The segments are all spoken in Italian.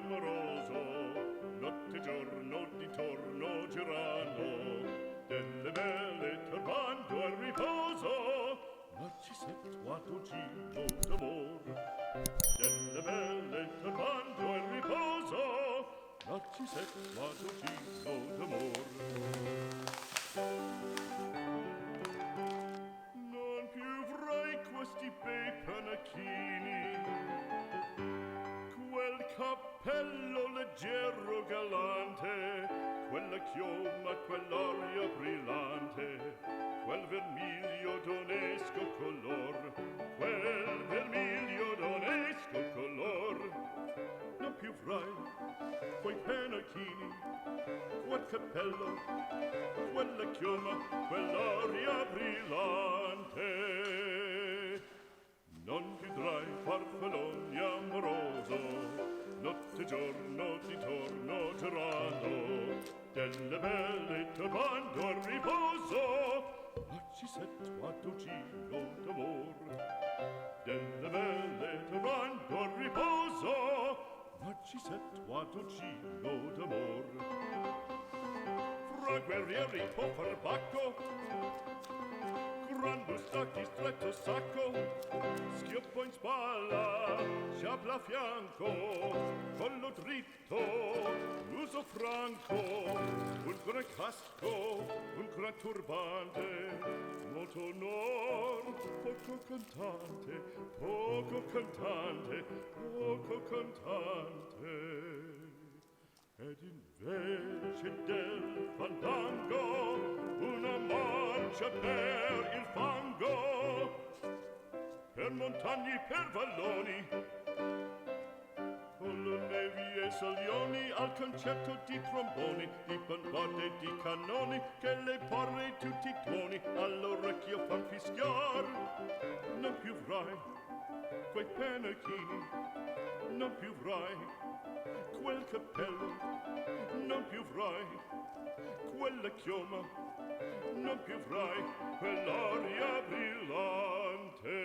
amoroso, notte e giorno di torno girano, delle belle turbando al riposo, narcisetto giro d'amor. Delle belle turbando al riposo, narcisetto giro d'amor. Non più avrai questi bei panacchini, quel cappello leggero galante, quella chioma, quell'aria brillante, quel vermiglio d'onesco color, quel vermiglio d'onesco color. Non più avrai quei panacchini, quel cappello, quella chioma, quell'aria brillante. Non più avrai farfalloni amoroso, notte e giorno di torno girano, delle belle turbando al riposo, narcisetto giro d'amor. Delle belle turbando al riposo, narcisetto giro d'amor. Fra guerrieri può far bacco, gran bustacchi stretto sacco, schioppo in spalla, sciabla a fianco, collo dritto, uso franco, un gran casco, un gran turbante, molto onor, poco cantante, poco cantante, poco cantante. Ed invece del fandango una marcia per il fango, per montagne, per valloni, con le nevi e salioni, al concerto di tromboni, di bombarde e di cannoni, che le porre tutti i tuoni all'orecchio fan fischiar. Non più avrai quei panacchini, non più avrai quel cappello, non più avrai quella chioma, non più avrai quell'aria brillante,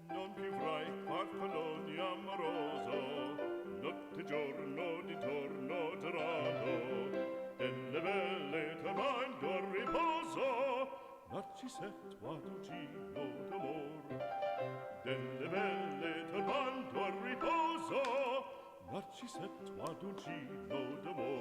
non più avrai farfalloni amoroso, notte e giorno di torno girano, delle belle turbando al riposo, narcisetto giro d'amor. Delle belle turbando al riposo, narcisetto giro d'amor.